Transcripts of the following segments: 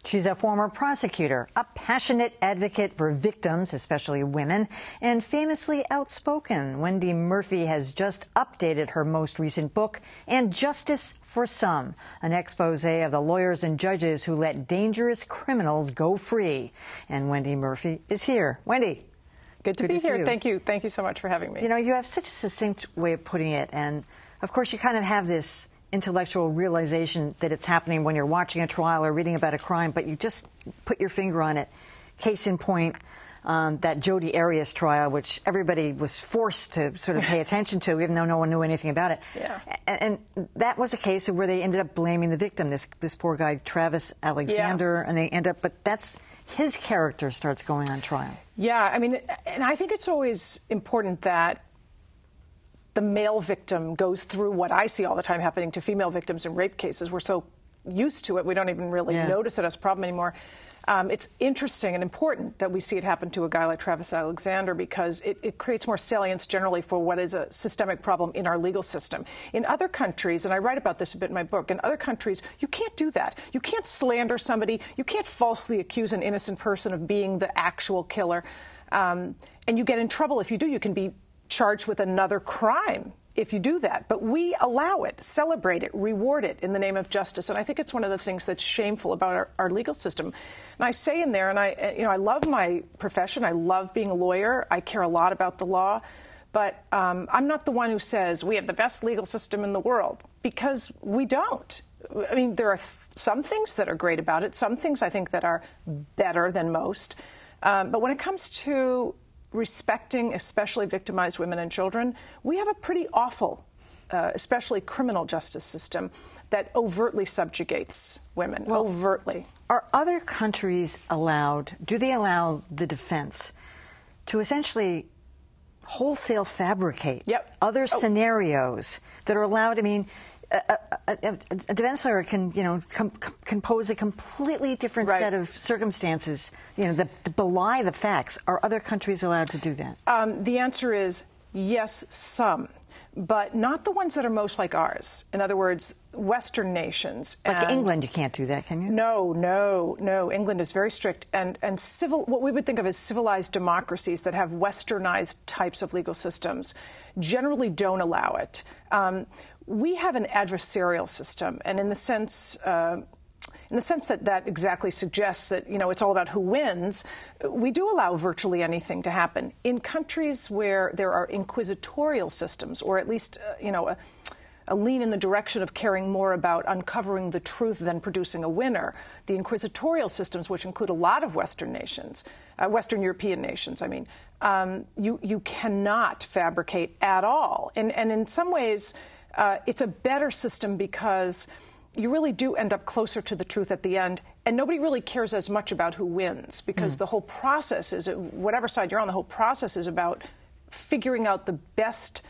She's a former prosecutor, a passionate advocate for victims, especially women, and famously outspoken. Wendy Murphy has just updated her most recent book, And Justice for Some, an expose of the lawyers and judges who let dangerous criminals go free. And Wendy Murphy is here. Wendy. Good to be here. Thank you. Thank you so much for having me. You know, you have such a succinct way of putting it, and of course you kind of have this intellectual realization that it's happening when you're watching a trial or reading about a crime, but you just put your finger on it. Case in point, that Jodi Arias trial, which everybody was forced to sort of pay attention to, even though no one knew anything about it. Yeah. And that was a case where they ended up blaming the victim, this poor guy, Travis Alexander, and they end up, but that's his character starts going on trial. Yeah, I mean, and I think it's always important that the male victim goes through what I see all the time happening to female victims in rape cases. We're so used to it, we don't even really notice it as a problem anymore. It's interesting and important that we see it happen to a guy like Travis Alexander because it creates more salience generally for what is a systemic problem in our legal system. In other countries, and I write about this a bit in my book, in other countries, you can't do that. You can't slander somebody. You can't falsely accuse an innocent person of being the actual killer. And you get in trouble if you do. You can be charged with another crime if you do that. But we allow it, celebrate it, reward it in the name of justice. And I think it's one of the things that's shameful about our legal system. And I say in there, and I love my profession. I love being a lawyer. I care a lot about the law. But I'm not the one who says we have the best legal system in the world, because we don't. I mean, there are some things that are great about it, some things I think that are better than most. But when it comes to respecting especially victimized women and children, we have a pretty awful, especially criminal justice system that overtly subjugates women, overtly. Are other countries allowed, do they allow the defense to essentially wholesale fabricate other scenarios that are allowed? I mean, a defense lawyer can, can pose a completely different set of circumstances, that belie the facts. Are other countries allowed to do that? The answer is yes, some, but not the ones that are most like ours. In other words, Western nations. Like England, you can't do that, can you? No. England is very strict, and what we would think of as civilized democracies that have westernized types of legal systems generally don't allow it. We have an adversarial system, and in the sense that exactly suggests that, it's all about who wins, we do allow virtually anything to happen. In countries where there are inquisitorial systems, or at least, a lean in the direction of caring more about uncovering the truth than producing a winner, the inquisitorial systems, which include a lot of Western nations, Western European nations, you cannot fabricate at all. And in some ways, it's a better system because you really do end up closer to the truth at the end, and nobody really cares as much about who wins, because the whole process is, whatever side you're on, the whole process is about figuring out the best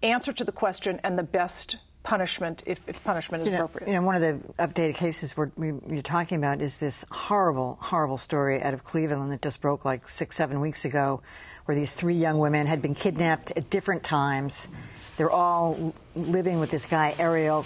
answer to the question and the best punishment, if punishment is appropriate. One of the updated cases you're talking about is this horrible, horrible story out of Cleveland that just broke like 6-7 weeks ago, where these 3 young women had been kidnapped at different times. They're all living with this guy, Ariel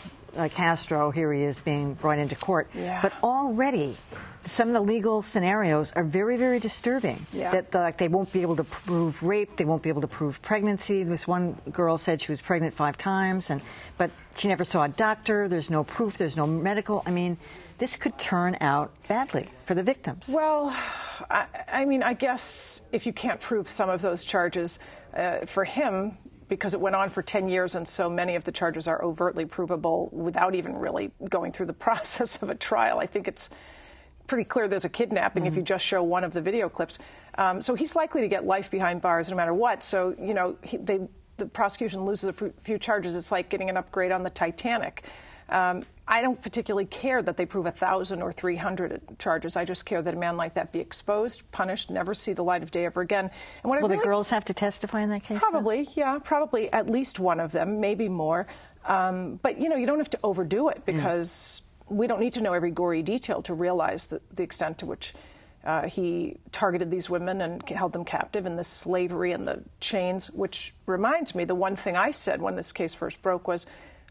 Castro. Here he is being brought into court. Yeah. But already, some of the legal scenarios are very, very disturbing. Yeah. That they won't be able to prove rape. They won't be able to prove pregnancy. This one girl said she was pregnant 5 times, but she never saw a doctor. There's no proof. There's no medical. I mean, this could turn out badly for the victims. Well, I guess if you can't prove some of those charges, for him, because it went on for 10 years and so many of the charges are overtly provable without even really going through the process of a trial. I think it's pretty clear there's a kidnapping if you just show one of the video clips. So he's likely to get life behind bars no matter what. So, the prosecution loses a few charges. It's like getting an upgrade on the Titanic. I don't particularly care that they prove 1,000 or 300 charges. I just care that a man like that be exposed, punished, never see the light of day ever again. And Will the girls have to testify in that case? Probably, probably at least one of them, maybe more. But, you don't have to overdo it, because we don't need to know every gory detail to realize the extent to which he targeted these women and held them captive, and the slavery and the chains, which reminds me, the one thing I said when this case first broke was,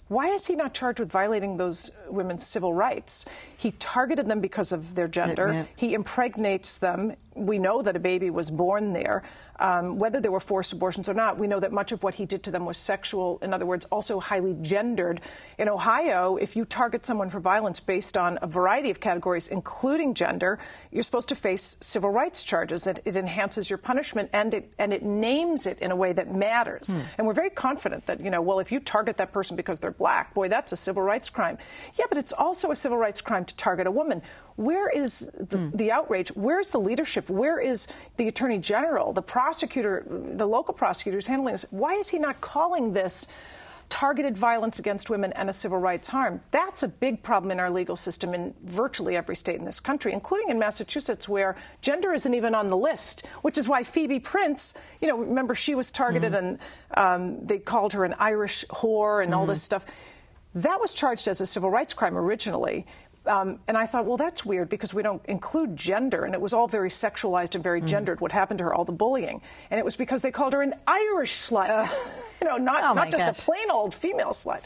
Why is he not charged with violating those women's civil rights? He targeted them because of their gender. He impregnates them. We know that a baby was born there. Whether there were forced abortions or not, we know that much of what he did to them was sexual, in other words, also highly gendered. In Ohio, if you target someone for violence based on a variety of categories, including gender, you're supposed to face civil rights charges. It enhances your punishment, and it names it in a way that matters. And we're very confident that, well, if you target that person because they're black, boy, that's a civil rights crime. Yeah, but it's also a civil rights crime to target a woman. Where is the outrage? Where's the leadership? Where is the Attorney General, the prosecutor, the local prosecutor who's handling this? Why is he not calling this targeted violence against women and a civil rights harm? That's a big problem in our legal system in virtually every state in this country, including in Massachusetts, where gender isn't even on the list, which is why Phoebe Prince, remember she was targeted and they called her an Irish whore and all this stuff. That was charged as a civil rights crime originally. And I thought, well, that's weird because we don't include gender. And it was all very sexualized and very gendered, what happened to her, all the bullying. And it was because they called her an Irish slut, not just a plain old female slut.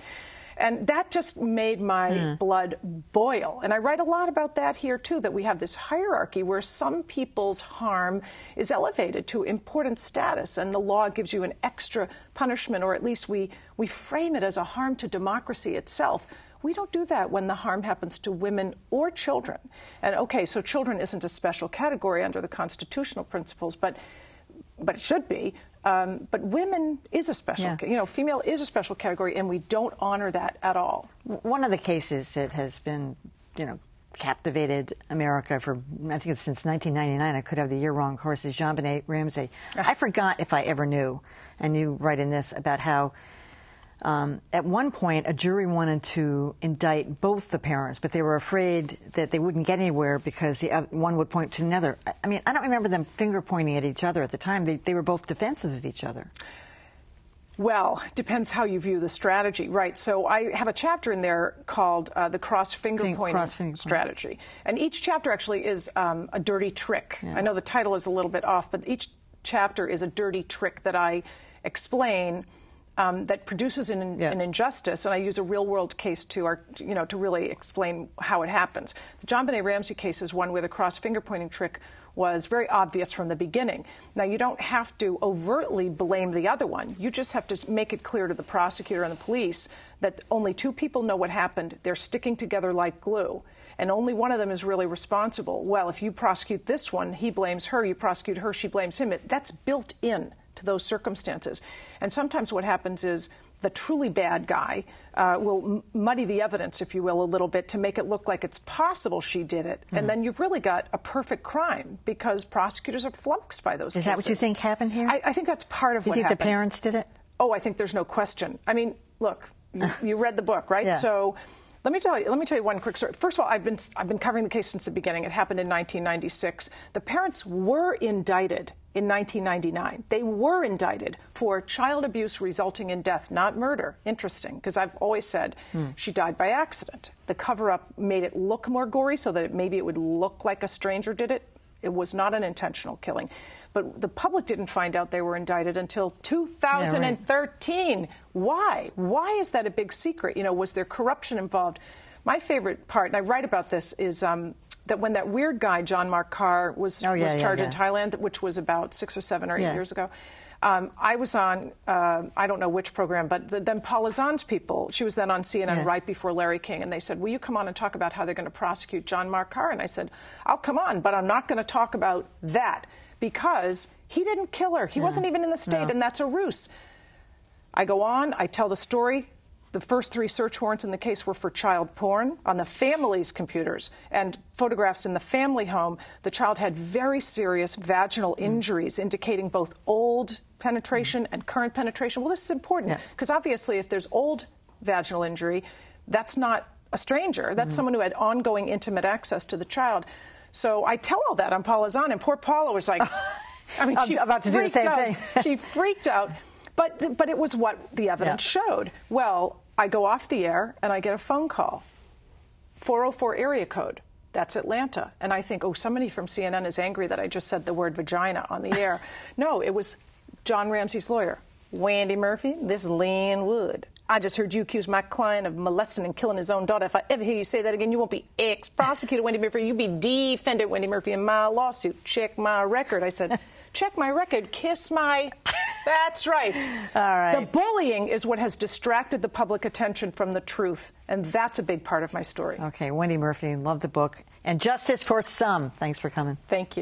And that just made my blood boil. And I write a lot about that here, too, that we have this hierarchy where some people's harm is elevated to important status, and the law gives you an extra punishment, or at least we frame it as a harm to democracy itself. We don't do that when the harm happens to women or children. And, okay, so children isn't a special category under the constitutional principles, but it should be. But women is a special, female is a special category, and we don't honor that at all. One of the cases that has been, captivated America for, I think it's since 1999, I could have the year wrong, of course, is JonBenet Ramsey. I forgot if I ever knew, and you write in this about how at one point, a jury wanted to indict both the parents, but they were afraid that they wouldn't get anywhere because one would point to another. I mean, I don't remember them finger-pointing at each other at the time. They were both defensive of each other. Well, depends how you view the strategy, right? So I have a chapter in there called the cross-finger-pointing strategy. And each chapter actually is a dirty trick. I know the title is a little bit off, but each chapter is a dirty trick that I explain that produces an injustice, and I use a real-world case to really explain how it happens. The JonBenet Ramsey case is one where the cross-finger-pointing trick was very obvious from the beginning. Now, you don't have to overtly blame the other one. You just have to make it clear to the prosecutor and the police that only two people know what happened. They're sticking together like glue, and only one of them is really responsible. Well, if you prosecute this one, he blames her. You prosecute her, she blames him. That's built in to those circumstances. And sometimes what happens is the truly bad guy will muddy the evidence, if you will, a little bit to make it look like it's possible she did it. And then you've really got a perfect crime because prosecutors are flummoxed by those cases. Is that what you think happened here? I think that's part of what happened. You think the parents did it? Oh, I think there's no question. I mean, look, you read the book, right? Yeah. So let me tell you one quick story. First of all, I've been covering the case since the beginning. It happened in 1996. The parents were indicted in 1999. They were indicted for child abuse resulting in death, not murder. Interesting, because I've always said she died by accident. The cover-up made it look more gory so that maybe it would look like a stranger did it. It was not an intentional killing. But the public didn't find out they were indicted until 2013. Yeah, right. Why? Why is that a big secret? Was there corruption involved? My favorite part, and I write about this, is that when that weird guy, John Mark Carr, was charged in Thailand, which was about 6 or 7 or 8 years ago, I was on, I don't know which program, but then Paula Zahn's people, she was then on CNN right before Larry King, and they said, will you come on and talk about how they're going to prosecute John Mark Carr? And I said, I'll come on, but I'm not going to talk about that because he didn't kill her. He wasn't even in the state, and that's a ruse. I go on, I tell the story. The first 3 search warrants in the case were for child porn on the family's computers and photographs in the family home. The child had very serious vaginal injuries, indicating both old penetration and current penetration. Well, this is important because obviously if there's old vaginal injury, that's not a stranger. That's someone who had ongoing intimate access to the child. So I tell all that on Paula Zahn, and poor Paula was like, I mean, she about to do the same thing. She freaked out. But it was what the evidence showed. Well, I go off the air and I get a phone call. 404 area code. That's Atlanta. And I think, oh, somebody from CNN is angry that I just said the word vagina on the air. No, it was John Ramsey's lawyer. Wendy Murphy, this is Lynn Wood. I just heard you accuse my client of molesting and killing his own daughter. If I ever hear you say that again, you won't be ex-prosecutor Wendy Murphy. You'll be defendant Wendy Murphy in my lawsuit. Check my record. I said, check my record, kiss my... That's right. All right. The bullying is what has distracted the public attention from the truth, and that's a big part of my story. Okay, Wendy Murphy, love the book. And Justice for Some. Thanks for coming. Thank you.